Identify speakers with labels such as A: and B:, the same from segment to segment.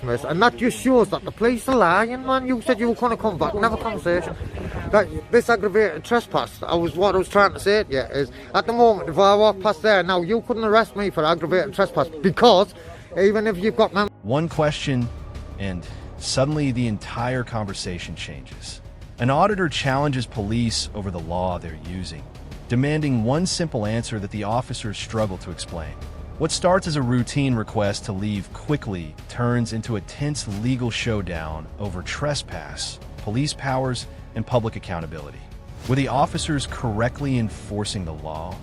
A: miss, and that just shows that the police are lying, man. You said you were going to come back and have a conversation. Like, this aggravated trespass, what I was trying to say to you is, at the moment, if I walk past there now, you couldn't arrest me for aggravated trespass, because even if you've got...
B: One question, and suddenly the entire conversation changes. An auditor challenges police over the law they're using, demanding one simple answer that the officers struggle to explain. What starts as a routine request to leave quickly turns into a tense legal showdown over trespass, police powers, and public accountability. Were the officers correctly enforcing the law?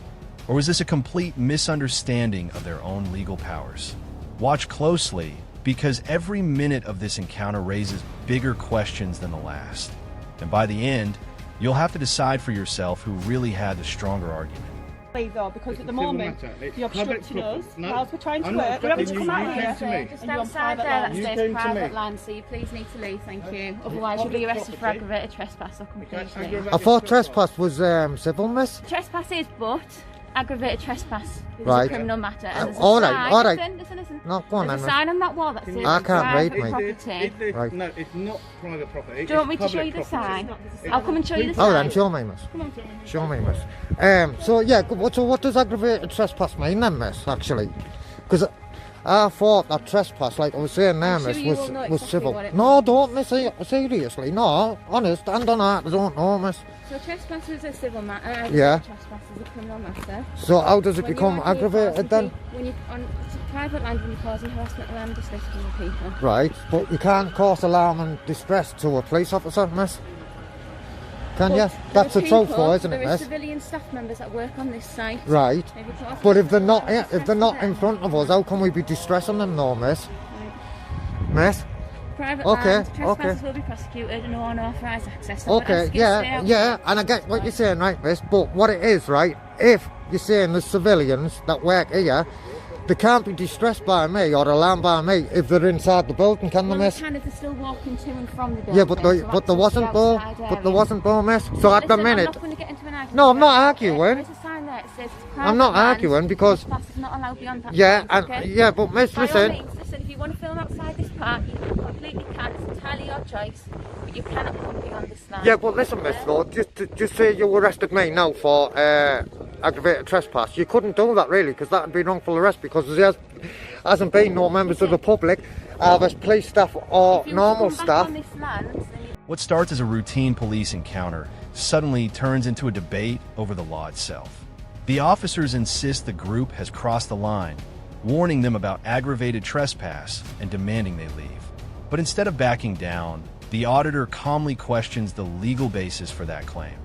B: Or was this a complete misunderstanding of their own legal powers? Watch closely, because every minute of this encounter raises bigger questions than the last. And by the end, you'll have to decide for yourself who really had the stronger argument.
C: Though, because at the moment you're obstructing us whilst we're trying to work. We're having to come out here.
D: Just outside there, that says private land, so you please need to leave, thank you. Otherwise you'll be arrested for aggravated trespass or confrontation.
A: I thought trespass was civil, miss.
D: Trespass is, but aggravated trespass is
A: Right.
D: a criminal matter. And
A: All right.
D: Listen.
A: No, go on
D: There's a
A: then.
D: sign on that wall that says
A: I can't read,
D: private
A: mate.
D: property.
A: Right.
E: No, it's not private property.
D: Do you want me to show you the sign? I'll come and show you the
A: Oh,
D: sign.
A: then, show me, miss. Show me, miss. So, yeah, so what does aggravated trespass mean then, miss, actually? Because I thought that trespass, like I was saying there, miss,
D: you will know
A: was
D: exactly
A: civil.
D: what it
A: No, don't, miss, seriously, no, honest, hand on heart, I don't know, miss.
D: So trespass is a civil matter.
A: Yeah.
D: Trespass is a criminal matter.
A: So how does it
D: When
A: become
D: you're on
A: aggravated then?
D: When you're on private land, when you're causing harassment, alarm, distress to other people.
A: Right, but you can't cause alarm and distress to a police officer, miss. Can you? That's the truth, though, isn't it,
D: There are
A: miss?
D: civilian staff members that work on this site.
A: Right.
D: Maybe put off-
A: But if they're not in front of us, how can we be distressing them, though, miss? Miss?
D: Private
A: Okay,
D: land, trespassers
A: okay.
D: will be prosecuted and no unauthorised access. So
A: Okay, yeah, and I get what you're saying, right, miss, but what it is, right, if you're saying there's civilians that work here, they can't be distressed by me or alarmed by me if they're inside the building, can they,
D: Well,
A: miss?
D: they can if they're still walking to and from the building.
A: Yeah, but
D: so
A: there
D: access
A: wasn't,
D: to
A: though,
D: outside
A: but there
D: areas.
A: wasn't, though, miss, so at the
D: Listen,
A: minute...
D: I'm not going to get into an argument.
A: No, I'm not
D: about it.
A: arguing.
D: There's a sign there that says
A: I'm not
D: private land,
A: arguing because...
D: trespass is not allowed beyond that
A: Yeah,
D: point,
A: and,
D: okay?
A: yeah, but miss,
D: By all
A: listen...
D: means, listen, if you want to film outside this park, you completely can. It's entirely your choice, but you cannot come beyond this line.
A: Yeah, but listen, miss, though, just say you arrested me now for aggravated trespass. You couldn't do that, really, because that would be wrongful arrest, because there hasn't been no members of the public, either police staff or
D: If you
A: normal
D: come back
A: staff.
D: on this land, then you
B: What starts as a routine police encounter suddenly turns into a debate over the law itself. The officers insist the group has crossed the line, warning them about aggravated trespass and demanding they leave. But instead of backing down, the auditor calmly questions the legal basis for that claim,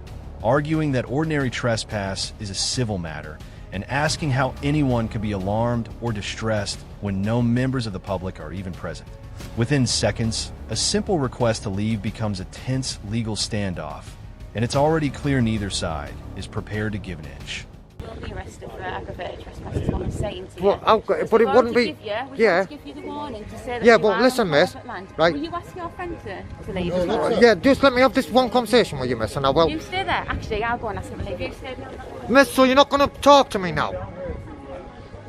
B: arguing that ordinary trespass is a civil matter and asking how anyone could be alarmed or distressed when no members of the public are even present. Within seconds, a simple request to leave becomes a tense legal standoff, and it's already clear neither side is prepared to give an inch.
D: will be arrested for aggravated trespass, is what I'm saying to you.
A: Well, okay, but it wouldn't be...
D: Yeah. Give you the warning to say that
A: Yeah,
D: you
A: but
D: are
A: listen,
D: on
A: miss,
D: private land.
A: right.
D: Will you ask your friend to leave as well?
A: Yeah, just let me have this one conversation with you, miss, and I will.
D: You stay there. Actually, I'll go and ask him to leave. You stay there.
A: Miss, so you're not going to talk to me now?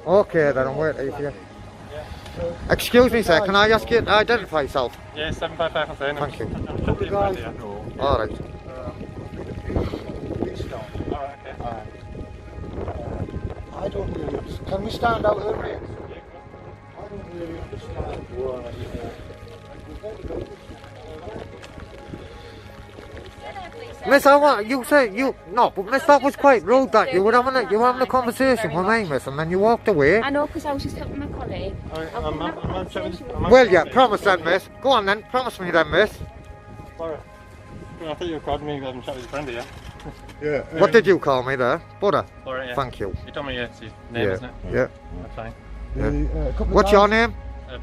A: Okay, then I'm waiting for you. Excuse me, sir, can I ask you to identify yourself?
F: Yeah, 755%.
A: Thank you.
F: Yeah.
A: All right.
F: Alright, okay.
G: I don't really understand. Can we stand out here, mate? I don't really understand why.
A: Miss, I want you say you no, but miss, that was quite rude. That you were having a conversation with me, miss, and then you walked away.
D: I know, because I was just helping my colleague.
A: Well, yeah, promise then, miss. Go on then, promise me then, miss.
F: Sorry. I thought you were calling me and chat with your friend here.
G: Yeah.
A: What did you call me there, butter?
F: Alright, yeah.
A: Thank you.
F: You told me it's his name,
A: Yeah,
F: isn't it?
A: yeah.
F: That's fine.
A: What's your name?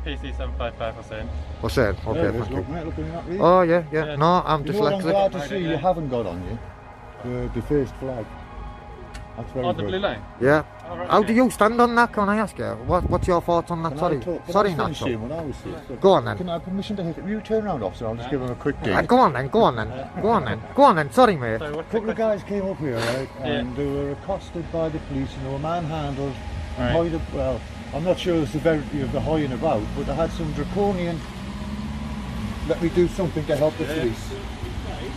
F: PC755%.
A: What's that?
G: Yeah,
A: Okay, thank you.
G: looking at me.
A: Oh yeah. No, I'm
G: You know what I'm
A: dyslexic.
G: glad to see you haven't got on you? The first flag. That's very
F: Oh,
G: good.
F: the blue line?
A: Yeah.
F: Alright,
A: How
F: okay.
A: do you stand on that? Can I ask you? What's your thoughts on that?
G: Can
A: Sorry,
G: I talk? Can
A: sorry,
G: I finish
A: Nacho.
G: him when I was here?
A: Go on then.
G: Can I have permission to hit him? You turn around, officer. I'll just give him a quick dig.
A: Go on then. Go on then. Go on then. Go on then. Sorry, mate.
F: So
G: A
F: what's the
G: couple of
F: question?
G: guys came up here, right, and they were accosted by the police and they were manhandled
F: Right.
G: Well, I'm not sure the severity of the hoying about, but I had some draconian. Let me do something to help the police.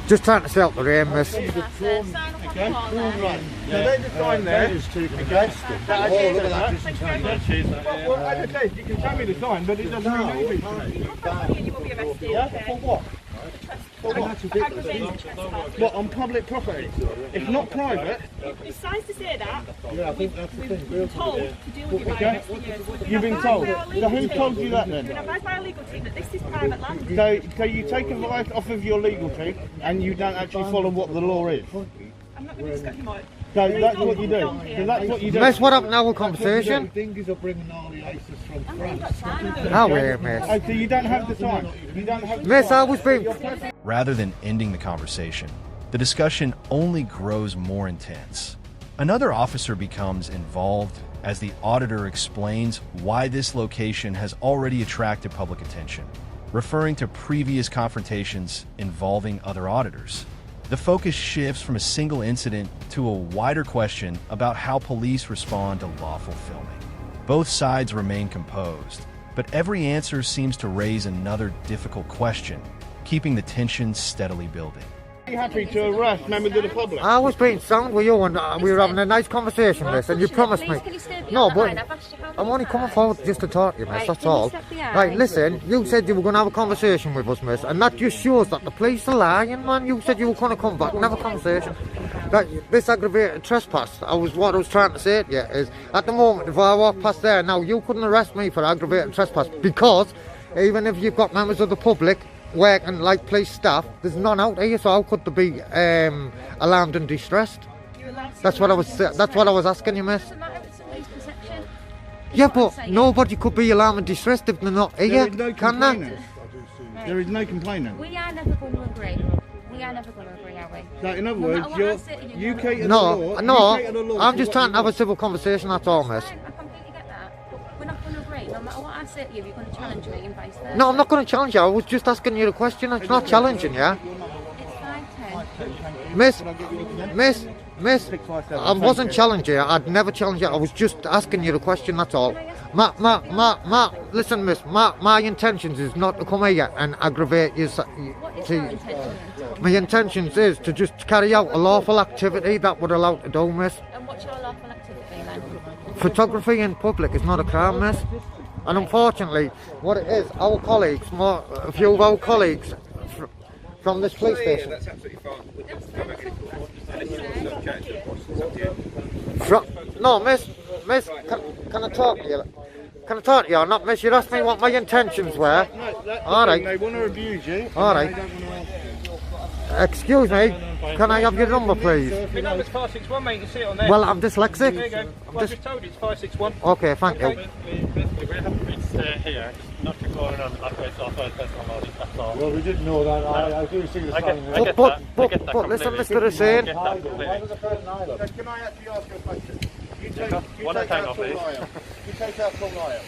A: Just trying to sell the rain, miss.
D: Sign up on the wall there.
F: Right. So there's a sign there.
G: That is taken
F: Okay.
G: against them.
F: That
G: Oh,
F: is
G: look at
F: that.
G: that. Isn't it?
F: Yeah, she's that. Well, as I said, you can show me the sign, but it doesn't mean anything to me.
C: You will be arrested.
F: Yeah, for what?
C: Aggravated trespass.
F: What, on public property? It's not private.
C: It's nice to say that.
G: Yeah, I think that's the
C: We've
G: thing.
C: been told to deal with you by next year.
F: You've been told. So who told you that
C: We've been
F: then?
C: advised by our legal team that this is private land.
F: So you take a right off of your legal team and you don't actually follow what the law is.
C: I'm not going to discuss anymore.
F: So that's what you do. So that's what you do.
A: Miss, what happened to our conversation?
G: Things are bringing all the ices from
D: I haven't got time.
A: How weird, miss.
F: Oh, so you don't have the time. You don't have the
A: Miss,
F: time.
A: I was being...
B: Rather than ending the conversation, the discussion only grows more intense. Another officer becomes involved as the auditor explains why this location has already attracted public attention, referring to previous confrontations involving other auditors. The focus shifts from a single incident to a wider question about how police respond to lawful filming. Both sides remain composed, but every answer seems to raise another difficult question, keeping the tension steadily building.
F: Are you happy to arrest members of the public?
A: I was being sound with you and we were having a nice conversation, miss, and you promised me. No, but I'm only coming forward just to talk to you, miss,
D: Right,
A: that's
D: can you
A: all.
D: step behind?
A: Right, listen, you said you were going to have a conversation with us, miss, and that just shows that the police are lying, man. You said you were going to come back and have a conversation. Right, this aggravated trespass, what I was trying to say to you is, at the moment, if I walk past there now, you couldn't arrest me for aggravated trespass because even if you've got members of the public working like police staff, there's none out here, so how could they be alarmed and distressed? That's what I was asking you, miss.
D: Doesn't matter, it's somebody's perception.
A: Yeah, but nobody could be alarmed and distressed if they're not
F: There
A: here,
F: is no
A: can they?
F: complainant. There is no complainant.
D: We are never going to agree. We are never going to agree, are we?
F: So in other
D: No
F: words,
D: matter what
F: you're
D: I say to you,
F: UK and the
A: No,
F: law.
A: no,
F: UK and the law
A: I'm
F: for
A: just
F: what
A: trying
F: you
A: to have a
F: want.
A: civil conversation, that's all, miss.
D: Fine, I completely get that. But we're not going to agree. No matter what I say to you, you're going to challenge me and vice versa.
A: No, I'm not going to challenge you, I was just asking you a question, it's not challenging you.
D: It's 5:10.
A: Miss, I wasn't challenging you, I'd never challenge you, I was just asking you the question, that's all. Listen, miss, my intentions is not to come here and aggravate you.
D: What is your intention?
A: My intentions is to just carry out a lawful activity that would allow to do, miss.
D: And what's your lawful activity then?
A: Photography in public is not a crime, miss. And unfortunately, what it is, our colleagues, a few of our colleagues from this police station.
E: That's absolutely fine.
A: No, miss, can I talk to you? Can I talk to you or not, miss? You asked me what my intentions were.
F: No, that's
A: All
F: the
A: right.
F: thing, they want to abuse you.
A: All right.
F: They don't want to ask you.
A: Excuse me, can I have your number, please?
F: Your
E: number's 561, mate. You see it on there.
A: Well, I'm dyslexic.
E: There you go. Well, I just told you it's 561.
A: Okay, thank you.
F: Basically, we have to be here, not to go on operates our first person on audit, that's all.
G: Well, we didn't know that. I do see the sign there.
A: But listen, Mr. Hussain.
G: Why was the person I look?
F: Can I actually ask you a question? You take
E: One at a time,
F: out
E: please.
F: tall I am. You take out tall I am.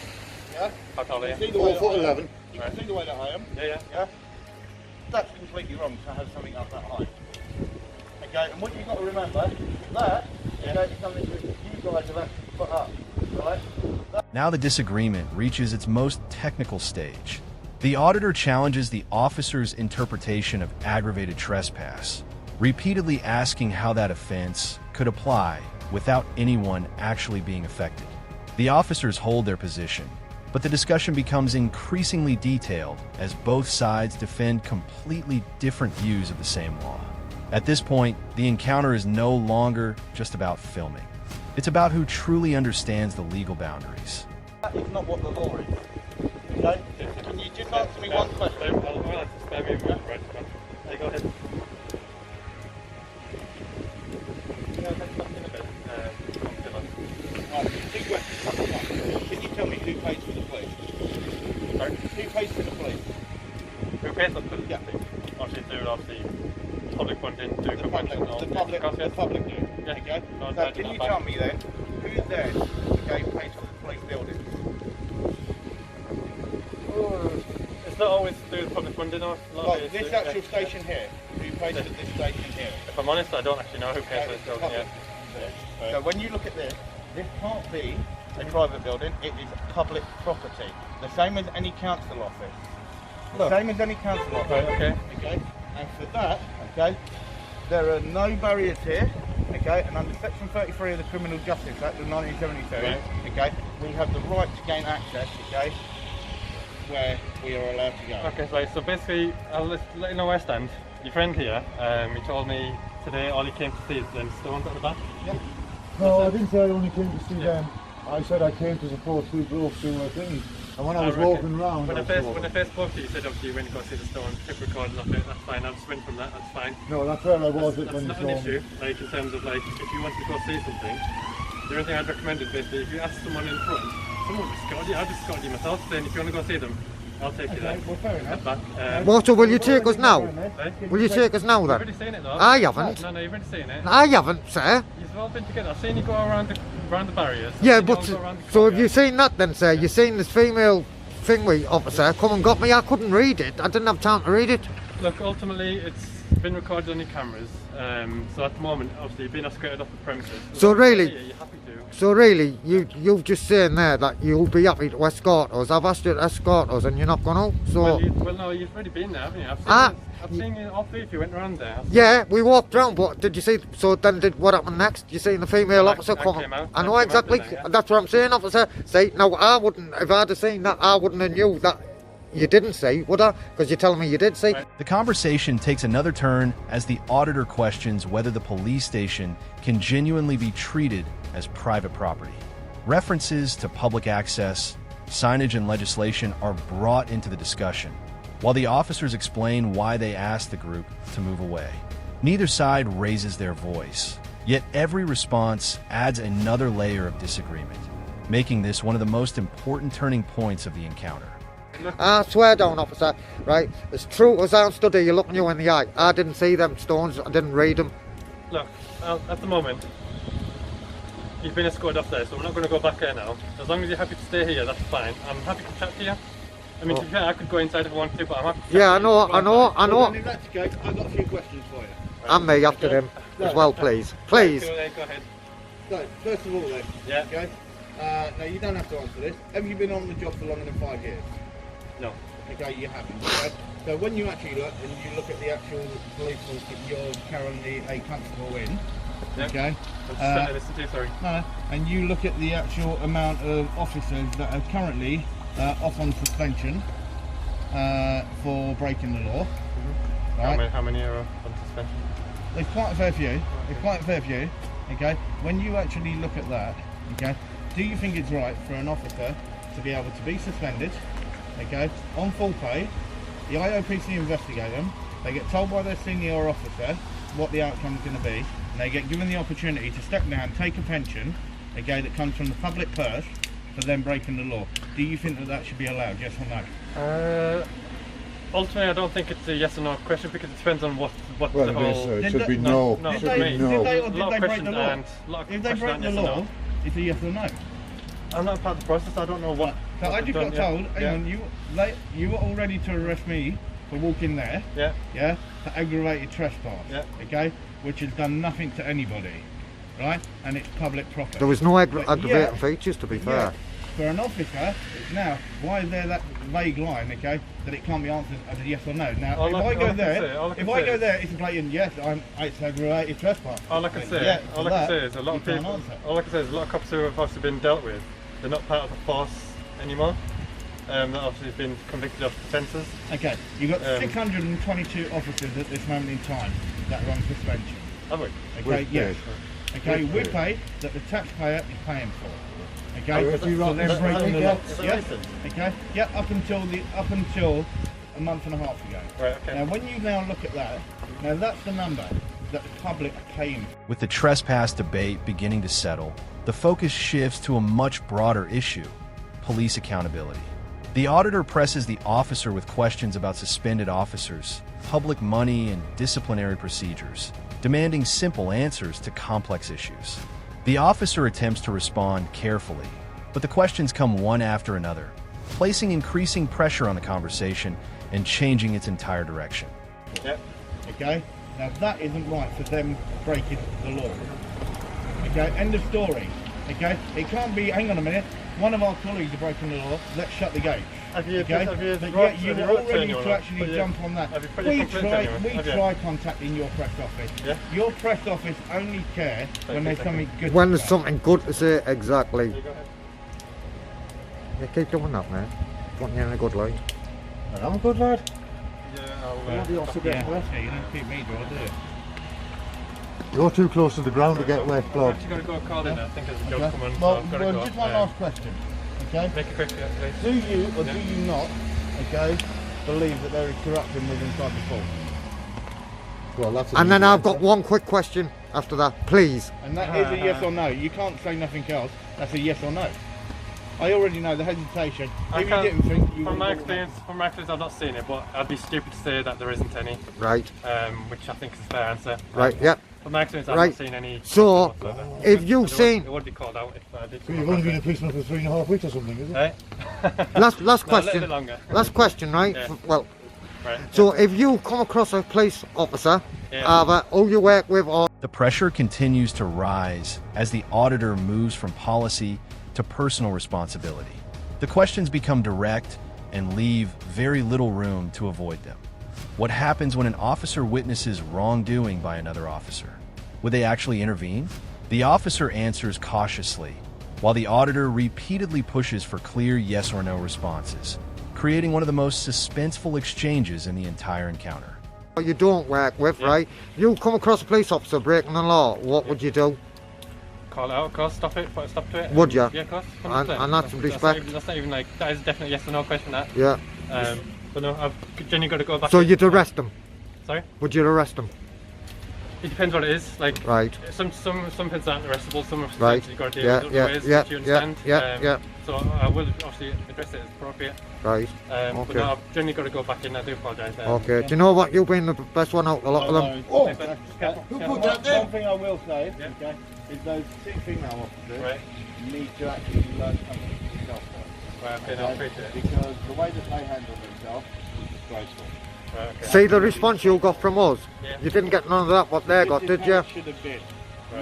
F: Yeah?
E: How tall are you?
F: See the way that I am? You can see the way that I am?
E: Yeah.
F: Yeah? That's completely wrong to have something up that high. Okay, and what you've got to remember, that is something that you guys have actually put up, right?
B: Now the disagreement reaches its most technical stage. The auditor challenges the officer's interpretation of aggravated trespass, repeatedly asking how that offense could apply without anyone actually being affected. The officers hold their position, but the discussion becomes increasingly detailed as both sides defend completely different views of the same law. At this point, the encounter is no longer just about filming. It's about who truly understands the legal boundaries.
F: That is not what the law is. Okay? Can you just answer me one question?
E: Go ahead.
F: Two questions. Can you tell me who pays for the police?
E: Sorry?
F: Who pays for the police?
E: Who pays for the
F: Yeah.
E: Obviously, public funding, do
F: The public do.
E: Yeah.
F: Okay?
E: No,
F: So can you tell me then, who's there, okay, who pays for the police building?
E: It's not always through the public funding, or
F: Like this actual station here, who pays for this station here?
E: If I'm honest, I don't actually know who pays for this building yet.
F: So when you look at this, this can't be a private building, it is public property. The same as any council office. The same as any council office.
E: Okay.
F: Okay. And for that, okay, there are no barriers here. Okay, and under Section 33 of the Criminal Justice Act of 1972, okay, we have the right to gain access, okay, where we are allowed to go.
E: Okay, so basically, I'll let you know where I stand. Your friend here, he told me today all he came to see is them stones at the back.
F: Yeah.
G: No, I didn't say I only came to see them. I said I came to support two blokes who were thingy. And when I was walking around,
E: when I first spoke to you, you said obviously you went to go see the stone, took recording of it, that's fine, I'll just win from that, that's fine.
G: no, that's where I was
E: That's
G: when you
E: not
G: saw
E: an
G: me.
E: issue, like in terms of like, if you wanted to go see something, the only thing I'd recommend is basically, if you ask someone in front, someone will escort you, I'll just escort you myself, saying if you want to go see them, I'll take you there.
F: Well, fair enough.
E: Back.
A: What, so will you take us now? Will you take us now
E: You've
A: then?
E: already seen it though.
A: I haven't.
E: No, you've already seen it.
A: I haven't, sir.
E: You've all been together. I've seen you go around the barriers. I've
A: Yeah,
E: seen you
A: but
E: all go around the
A: so have
E: courtyard.
A: you seen that then, sir? You seen this female thingy officer come and got me? I couldn't read it. I didn't have time to read it.
E: Look, ultimately, it's been recorded on your cameras. So at the moment, obviously, you've been escorted off the premises.
A: So really-
E: Yeah, you're happy to.
A: So really, you've just saying there that you'll be happy to escort us. I've asked you to escort us, and you're not going to. So
E: Well, no, you've already been there, haven't you? I've seen you, all three of you went around there.
A: yeah, we walked round. But did you see? So then, what happened next? You seen the female
E: I
A: officer come?
E: came out.
A: I
E: I
A: know
E: came out,
A: exactly.
E: didn't I? Yeah.
A: That's what I'm saying, officer. See, now I wouldn't. If I'd have seen that, I wouldn't have knew that you didn't see, would I? Because you're telling me you did see.
E: Right.
B: The conversation takes another turn as the auditor questions whether the police station can genuinely be treated as private property. References to public access, signage, and legislation are brought into the discussion, while the officers explain why they asked the group to move away. Neither side raises their voice, yet every response adds another layer of disagreement, making this one of the most important turning points of the encounter.
A: I swear down, officer, right? As true as I stood here, you're looking you in the eye. I didn't see them stones, I didn't read them.
E: Look, at the moment, you've been escorted off there, so we're not going to go back there now. As long as you're happy to stay here, that's fine. I'm happy to chat to you. I mean, to be fair, I could go inside if I wanted to, but I'm happy to chat
A: Yeah, I
E: to
A: know,
E: you.
A: I know, I
F: Well, then
A: know.
F: in that case, I've got a few questions for you.
A: And me after him as well, please. Please.
E: Go ahead.
F: So, first of all then,
E: Yeah.
F: okay, now you don't have to answer this. Have you been on the job for longer than 5 years?
E: No.
F: Okay, you haven't. Okay? So when you actually look and you look at the actual police force that you're currently a constable in,
E: Yeah.
F: okay,
E: I'm just trying to listen to you, sorry.
F: no, and you look at the actual amount of officers that are currently off on suspension for breaking the law, right?
E: How many are on suspension?
F: There's quite a fair few. There's quite a fair few. Okay. When you actually look at that, okay, do you think it's right for an officer to be able to be suspended, okay, on full pay? The IOPC investigate them. They get told by their senior officer what the outcome is going to be, and they get given the opportunity to step down, take a pension, okay, that comes from the public purse for them breaking the law. Do you think that that should be allowed? Yes or no?
E: Ultimately, I don't think it's a yes or no question because it depends on what
G: Well,
E: the
G: it
E: whole.
G: is, it
F: Did
G: should
F: they-
G: be no.
E: no,
F: Did
E: for
F: they,
E: me.
F: did
G: no.
F: they or
E: A
F: did
E: lot
F: they
E: of
F: break the
E: questions
F: law?
E: and a lot of
F: If they
E: questions
F: break
E: aren't
F: the
E: yes or
F: law,
E: no.
F: it's a yes or no.
E: I'm not part of the process. I don't know what.
F: So
E: what
F: I
E: they've
F: just got
E: done
F: told,
E: yet.
F: hang on, you were all ready to arrest me for walking there,
E: Yeah.
F: yeah, for aggravated trespass,
E: Yeah.
F: okay, which has done nothing to anybody, right, and it's public property.
A: There was no
F: But
A: aggravating
F: yeah,
A: features, to be
F: yeah,
A: fair.
F: for an officer, now, why is there that vague line, okay, that it can't be answered as a yes or no? Now,
E: All
F: if
E: I
F: I go
E: can
F: there,
E: say- all I can
F: if I
E: say
F: go
E: is-
F: there, it's a blatant yes, it's aggravated trespass.
E: All I can say,
F: Yeah,
E: all
F: for
E: I can
F: that,
E: say is a lot of
F: you can't
E: people.
F: answer.
E: All I can say is a lot of cops who have obviously been dealt with. They're not part of the force anymore. That obviously been convicted of offences.
F: Okay, you've got 622
E: Um,
F: officers at this moment in time that are on suspension.
E: Have we?
F: Okay,
G: With
F: yes.
G: pay.
F: Okay,
G: With
F: with
G: pay.
F: pay that the taxpayer is paying for. Okay,
G: Oh, if you
F: so
G: write
F: they're
G: this
F: breaking the
G: down,
F: law.
G: yeah.
F: Yeah.
E: Listen.
F: Okay. Yeah. Up until a month and a half ago.
E: Right. Okay.
F: Now, when you now look at that, now that's the number that the public are paying for.
B: With the trespass debate beginning to settle, the focus shifts to a much broader issue: police accountability. The auditor presses the officer with questions about suspended officers, public money, and disciplinary procedures, demanding simple answers to complex issues. The officer attempts to respond carefully, but the questions come one after another, placing increasing pressure on the conversation and changing its entire direction.
E: Yeah.
F: Okay. Now that isn't right for them breaking the law. Okay. End of story. Okay? It can't be, hang on a minute, one of our colleagues have broken the law, let's shut the gate. Okay? But yet you were all ready to actually jump on that. We try contacting your press office.
E: Yeah?
F: Your press office only care when there's something good
A: When
F: to
A: there's
F: say.
A: something good to say, exactly.
E: You go ahead.
A: Yeah, keep doing that, man. Putting you in a good light.
G: I'm a good lad.
E: Yeah, I'll,
G: Bloody
E: stop
G: awesome
E: you.
G: getting wet.
F: Yeah, you don't keep me dry, do you?
G: You're too close to the ground to get wet,
E: I've
G: blood.
E: actually got to go call in. I think there's a job
F: Okay.
E: coming, so
F: Well,
E: I've got to go.
F: just one last question. Okay?
E: Make it quick, yeah, please.
F: Do you or
E: Yeah.
F: do you not, okay, believe that there is corruption within inside the force?
G: Well, that's
A: And then I've got one quick question after that, please.
F: And that is a yes or no. You can't say nothing else. That's a yes or no. I already know the hesitation.
E: I
F: If you
E: can't-
F: didn't think, you
E: From my
F: wouldn't.
E: experience, I've not seen it, but I'd be stupid to say that there isn't any,
A: Right,
E: which I think is a fair answer.
A: right, yeah.
E: From my experience, I've
A: Right.
E: not seen any.
A: So,
E: whatsoever.
A: if
E: It
A: you've
E: would-
A: seen...
E: it would be called out if I did.
G: So you've only been a policeman for 3.5 weeks or something, is it?
E: Hey?
A: Last
E: No, a little
A: question.
E: bit longer.
A: Last question, right?
E: Yeah.
A: Well,
E: Right.
A: so if you come across a police officer,
E: Yeah.
A: either who you work with or
B: The pressure continues to rise as the auditor moves from policy to personal responsibility. The questions become direct and leave very little room to avoid them. What happens when an officer witnesses wrongdoing by another officer? Would they actually intervene? The officer answers cautiously, while the auditor repeatedly pushes for clear yes or no responses, creating one of the most suspenseful exchanges in the entire encounter.
A: you don't work with,
E: Yeah.
A: right? You come across a police officer breaking the law, what would you do?
E: Call it out, of course, stop it, put a stop to it.
A: Would ya?
E: Yeah, of course.
A: And
E: 100%.
A: that's
E: That's not
A: respect.
E: even- That's not even like, that is definitely yes or no question, that.
A: Yeah.
E: But no, I've genuinely got to go back.
A: So you'd arrest him?
E: Sorry?
A: Would you arrest him?
E: It depends what it is. Like,
A: Right.
E: some things aren't arrestable, some of
A: Right.
E: you've got to deal
A: Yeah,
E: with other
A: yeah,
E: ways,
A: yeah,
E: which you understand.
A: yeah.
E: So I will obviously address it as appropriate.
A: Right.
E: But
A: Okay.
E: no, I've generally got to go back in. I do apologise.
A: Okay. Do you know what? You've been the best one out of a lot of them.
F: Oh,
E: Who
F: one thing I will say, okay, is those two female officers
E: Right.
F: need to actually learn something for themselves first.
E: Right, okay, no, I appreciate it.
F: Because the way that they handle themselves is disgraceful.
E: Right, okay.
A: See the response you got from us?
E: Yeah.
A: You didn't get none of that what they got,
F: This is
A: did
F: how
A: you?
F: it should have been,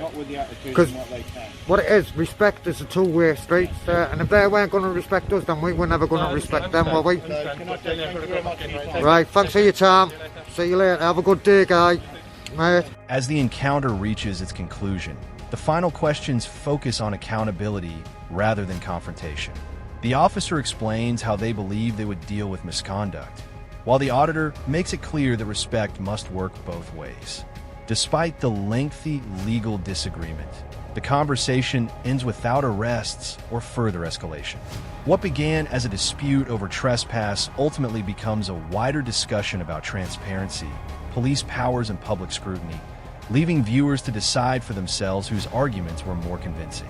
F: not with the attitude
A: 'Cause-
F: and what they can.
A: What it is, respect is a two-way street, and if they weren't going to respect us, then we were never going to respect them, were we?
F: Can I say thank you very much for your time?
A: Right, thanks for your time. See you later. Have a good day, guy. Mate.
B: As the encounter reaches its conclusion, the final questions focus on accountability rather than confrontation. The officer explains how they believe they would deal with misconduct, while the auditor makes it clear that respect must work both ways. Despite the lengthy legal disagreement, the conversation ends without arrests or further escalation. What began as a dispute over trespass ultimately becomes a wider discussion about transparency, police powers, and public scrutiny, leaving viewers to decide for themselves whose arguments were more convincing.